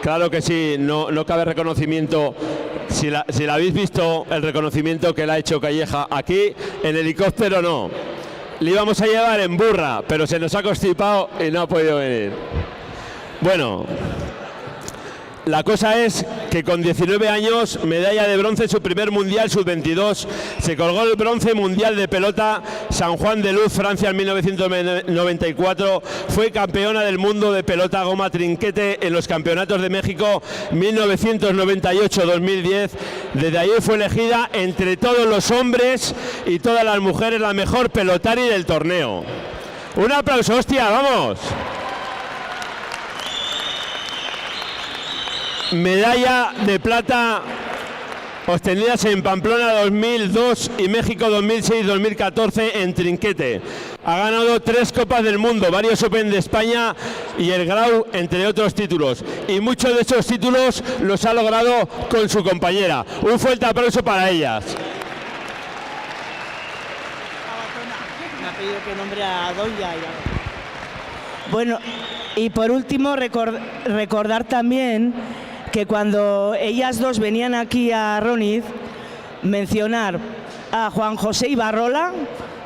claro que sí, no cabe reconocimiento. Si la habéis visto, el reconocimiento que le ha hecho Calleja aquí, en helicóptero no. Le íbamos a llevar en burra, pero se nos ha constipado y no ha podido venir. Bueno, la cosa es que con 19 años, medalla de bronce en su primer mundial sub-22, se colgó el bronce mundial de pelota San Juan de Luz, Francia, en 1994, fue campeona del mundo de pelota goma trinquete en los campeonatos de México 1998-2010. Desde ahí fue elegida entre todos los hombres y todas las mujeres la mejor pelotari del torneo. Un aplauso, hostia, vamos. Medalla de plata obtenidas en Pamplona 2002 y México 2006-2014 en trinquete. Ha ganado 3 Copas del Mundo, varios Open de España y el Grau, entre otros títulos. Y muchos de esos títulos los ha logrado con su compañera. Un fuerte aplauso para ellas. Me ha pedido que nombre a Doña. Bueno, y por último recordar también que cuando ellas dos venían aquí a Arroniz, mencionar a Juan José Ibarrola,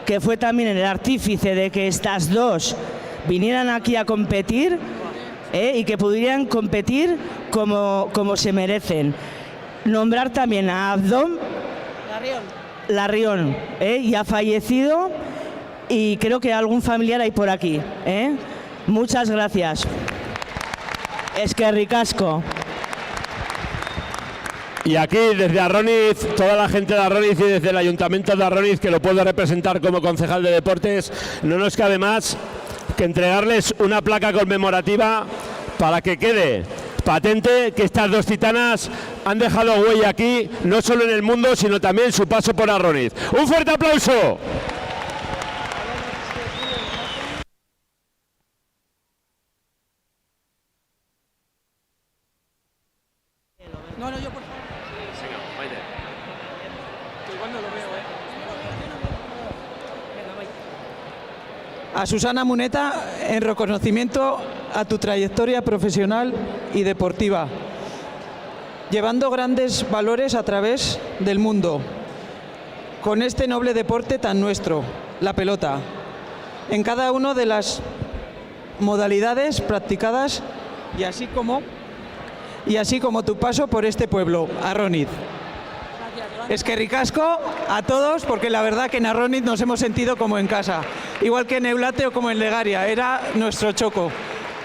que fue también el artífice de que estas dos vinieran aquí a competir y que pudieran competir como se merecen. Nombrar también a Abdón Larrión, ya fallecido, y creo que algún familiar hay por aquí. Muchas gracias. Eskerrik asko. Y aquí desde Arroniz, toda la gente de Arroniz y desde el Ayuntamiento de Arroniz, que lo puedo representar como concejal de deportes, no nos cabe más que entregarles una placa conmemorativa para que quede patente que estas dos titanas han dejado huella aquí, no solo en el mundo, sino también su paso por Arroniz. ¡Un fuerte aplauso! A Susana Muneta, en reconocimiento a tu trayectoria profesional y deportiva, llevando grandes valores a través del mundo, con este noble deporte tan nuestro, la pelota, en cada una de las modalidades practicadas y así como tu paso por este pueblo, Arroniz. Eskerrik asko a todos, porque la verdad que en Arroniz nos hemos sentido como en casa, igual que en Eulate o como en Legaria, era nuestro choco.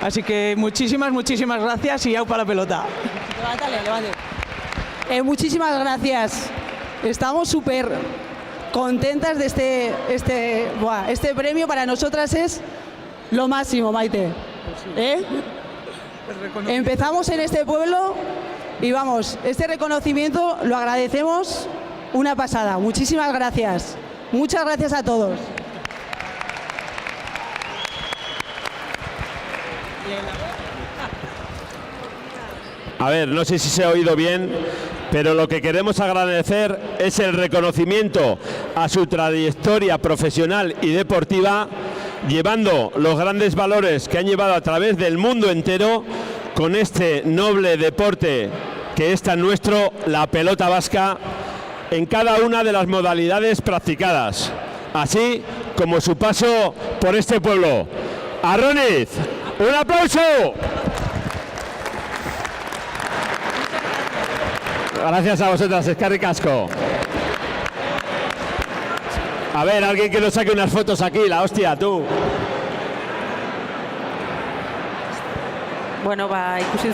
Así que muchísimas gracias y au para la pelota. Muchísimas gracias. Estamos súper contentas de este premio. Para nosotras es lo máximo, Maite. Empezamos en este pueblo y vamos, este reconocimiento lo agradecemos una pasada. Muchísimas gracias. Muchas gracias a todos. A ver, no sé si se ha oído bien, pero lo que queremos agradecer es el reconocimiento a su trayectoria profesional y deportiva, llevando los grandes valores que han llevado a través del mundo entero con este noble deporte que es tan nuestro, la pelota vasca, en cada una de las modalidades practicadas, así como su paso por este pueblo. Arroniz, ¡un aplauso! Gracias a vosotras, eskerrik asko. A ver, alguien que nos saque unas fotos aquí, la hostia, tú. Bueno, ikusi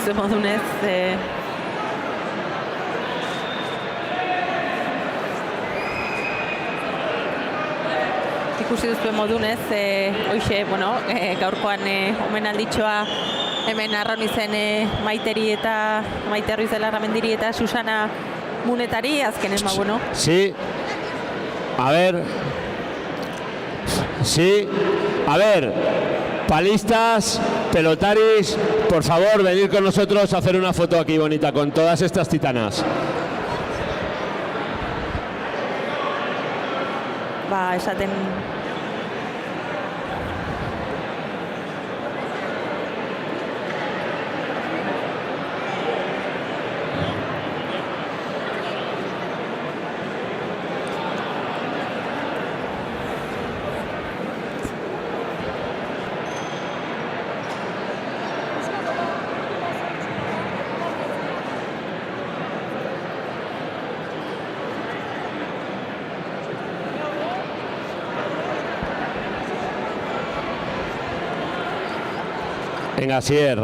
zuen modunez, hoxe, bueno, gaurkoan omenalditxoa hemen Arronizen Maiteri eta Maite Ruiz de Larramendiri eta Susana Munetari, azkenen, bueno. Sí, a ver, sí, a ver, palistas, pelotaris, por favor, venid con nosotros a hacer una foto aquí bonita con todas estas titanas. Esaten... Venga, Asier.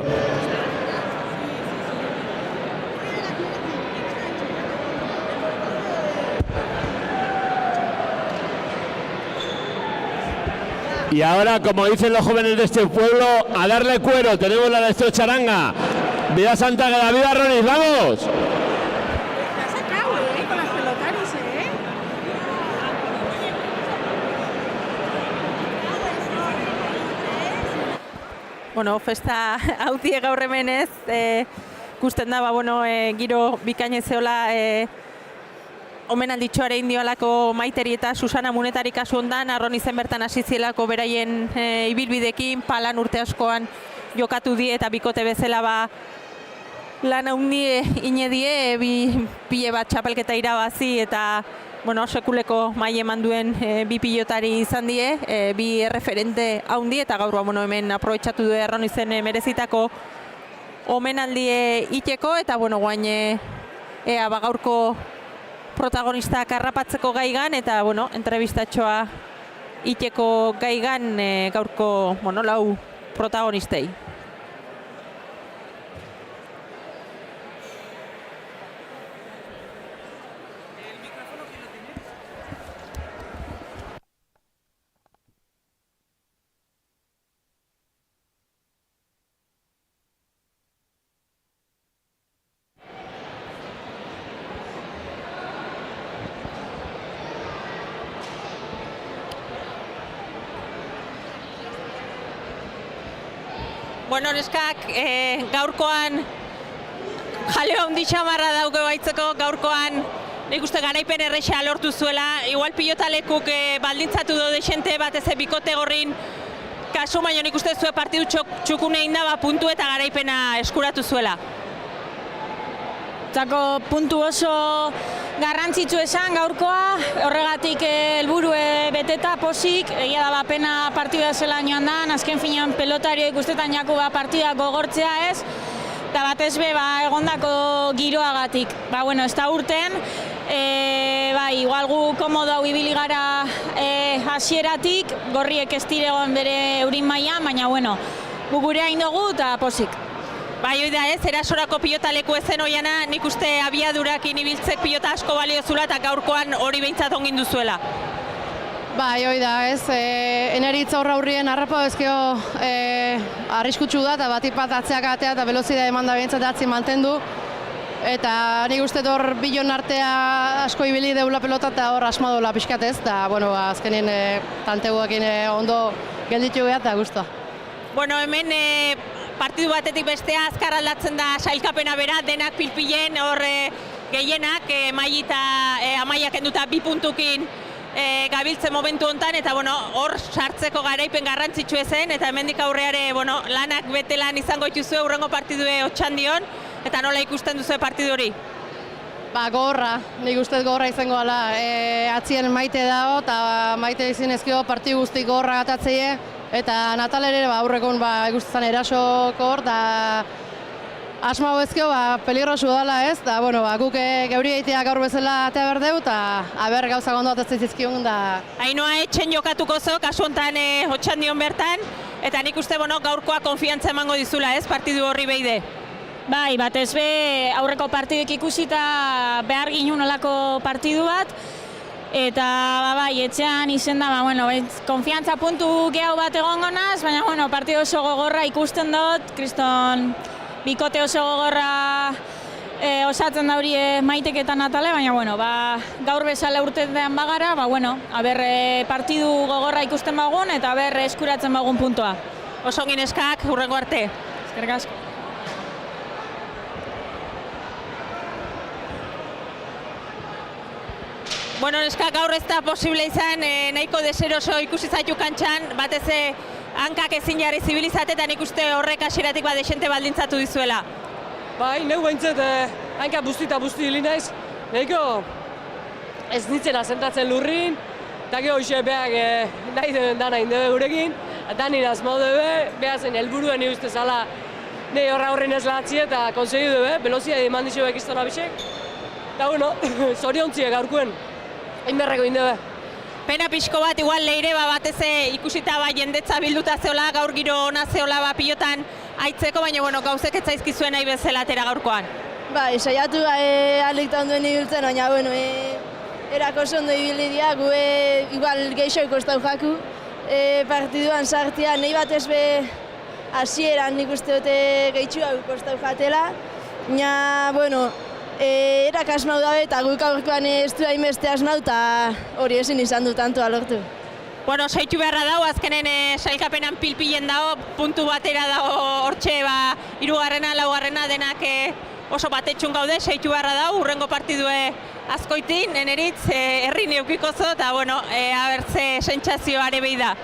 Y ahora, como dicen los jóvenes de este pueblo, a darle cuero. Tenemos la de Estrocharanga. Vida Santa, que la vida, Ronis, ¡vamos! Con las pelotaris, Bueno, festa hautie gaur hemenez, ikusten da, bueno, giro bikaine zeola omenalditxoare indiolako Maiteri eta Susana Munetari kasu ondan, arron izen bertan hasi zielako beraien ibilbidekin, palan urte askoan jokatu die eta bikote bezala lan haundi inedie, pile bat txapelketa irabazi eta bueno, sekuleko mai eman duen bi pilotari izan die, bi referente haundi eta gaur bueno, hemen aprobetxatu du arron izen merezitako omenaldie iteko eta bueno, guain ea gaurko protagonista karrapatzeko gaigan eta bueno, entrevistatxoa iteko gaigan gaurko bueno, lau protagonistei. Bueno, neskak, gaurkoan jaleo handi xamarra dauke baitzeko, gaurkoan nik uste garaipen erresa lortu zuela, igual pilotalekuk baldintzatu do desente batez bikote gorrin kasu, baina nik uste zuen partidu txukunein da puntu eta garaipena eskuratu zuela. Zako puntu oso garrantzitsu esan gaurkoa, horregatik helburu beteta posik, egia da pena partida zela joan da, azken finean pelotario ikustetan jaku partida gogortzea ez, eta batez be egondako giroagatik. Bueno, ez da urten, igual gu komodo hau ibili gara hasieratik, gorriek ez diregon bere eurin mailan, baina bueno, gu gure hain dugu eta posik. Bai, hoi da ez, erasorako pilotaleku ezen oiana, nik uste abiadurakin ibiltzek pilota asko balio zula eta gaurkoan hori behintzat ongin duzuela. Bai, hoi da ez, eneritza horra hurrien harrapa ezkio arriskutsu da eta batipat atzeak atea eta velozidea eman da behintzat atzi mantendu. Eta nik uste hor bilon artea asko ibili deula pelota eta hor asmadola pixkatez, eta bueno, azkenin tanteguekin ondo gelditu geha eta guztua. Bueno, hemen partidu batetik bestea azkar aldatzen da sailkapena bera, denak pilpilen hor gehienak, amaiak enduta 2 puntukin gabiltzen momentu hontan eta bueno, hor sartzeko garaipen garrantzitsu ezen eta hemendik aurreare bueno, lanak betelan izango dituzue hurrengo partidue Otxandion eta nola ikusten duzue partidu hori? Gogorra, nik ustez gogorra izango ala, atzien Maite dago eta Maite izin ezkio partidu guztik gogorra gatatzeie eta Natal ere aurrekon ikusten erasoko hor eta asma ezkio peligrosu dala ez, eta bueno, guk geuri egitea gaur bezala atea berdeu eta aber gauza gondo atatzen zizkion da. Ainoa etxen jokatuko zo, kasu honetan Otxandion bertan, eta nik uste gaurkoa konfiantza emango dizula ez, partidu horri behide. Bai, batez be aurreko partiduk ikusita behar ginen olako partidu bat, eta bai, etxean izen da, bueno, konfiantza puntu gehiago bat egongo naz, baina bueno, partidu oso gogorra ikusten dut, kriston bikote oso gogorra osatzen da hori Maitek eta Natale, baina bueno, gaur bezala urtean bagara, bueno, partidu gogorra ikusten bagun eta eskuratzen bagun puntua. Oso ongin eskak, hurrengo arte. Eskerrik asko. Bueno, neska gaur ez da posible izan, nahiko deseroso ikusi zaitu kantxan, batez hankak ezin jarri zibilizatetan ikuste horrek hasieratik desente baldintzatu dizuela. Bai, neu baintzat hanka busti eta busti hili naiz, nahiko ez nintzen asentatzen lurrin, eta gero hoxe behak nahi den dana indebe gurekin, danin azmau debe, behazen helburuen ni uste zala nahi horren ez latzi eta konsegi debe, velozia eman dixo ekiztona bisek, eta bueno, zoriontzie gaurkuen. Inberreko indebe. Pena pixko bat, igual leire batez ikusita jendetza bilduta zeola, gaur giro ona zeola pilotan aitzeko, baina bueno, gauzek ez zaizkizuen nahi bezala atera gaurkoan. Bai, saiatu alikta onduen ibiltzen, baina, bueno, erako ondo ibili dira, gu igual geixo ikostau jaku. Partiduan sartia, nahi batez be hasieran nik uste dute gehitxua ikostau jatela. Baina, bueno, erak asmau dabe eta guk aurkoan ez du hainbeste asmau eta hori ezin izan du tanto alortu. Bueno, saitu beharra dago, azkenen sailkapenan pilpilen dago, puntu batera dago hortxe, hirugarrena, laugarrena denak oso batetxun gaude, saitu beharra dago, urrengo partidue askoitin, eneritz, herri neukikozo, eta bueno, abertze sentsazio are behi da.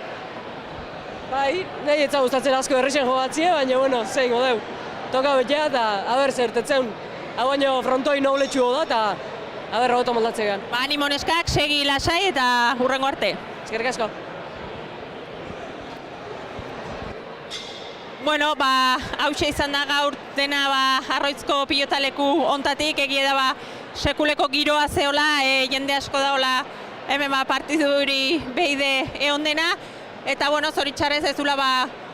Bai, nahi etza gustatzen asko herrixen jogatzie, baina bueno, zeingo deu. Toka betea eta aber zertetzen, hau baino frontoi nauletxu da eta aber roboto moldatzean. Animo neskak, segi lasai eta urrengo arte. Eskerrik asko. Bueno, hause izan da gaur dena Arroitzko pilotaleku ontatik, egia da sekuleko giroa zehola, jende asko daola hemen partiduri behide egon dena, eta bueno, zoritxarrez ez dula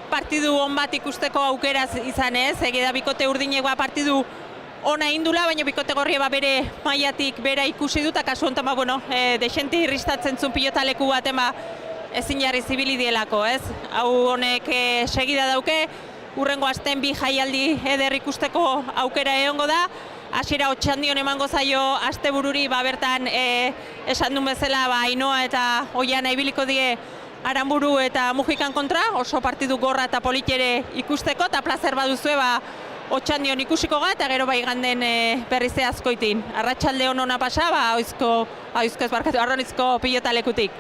partidu on bat ikusteko aukeraz izan ez, egia da bikote urdinek partidu ona indula, baina bikote gorria bere mailatik bera ikusi dut, eta kasu honetan bueno, desenti irristatzen zuen pilotaleku baten ezin jarri zibili dielako, ez? Hau honek segida dauke, urrengo asten bi jaialdi eder ikusteko aukera egongo da, hasiera Otxandion emango zaio astebururi bertan esan duen bezala Ainoa eta Oiana ibiliko die Aranburu eta Mujikan kontra, oso partidu gorra eta politere ikusteko, eta plazer baduzue Otxandion ikusiko ga, eta gero iganden berrize Azkoitin. Arratsalde on ona pasa, Arroitzko pilotalekutik.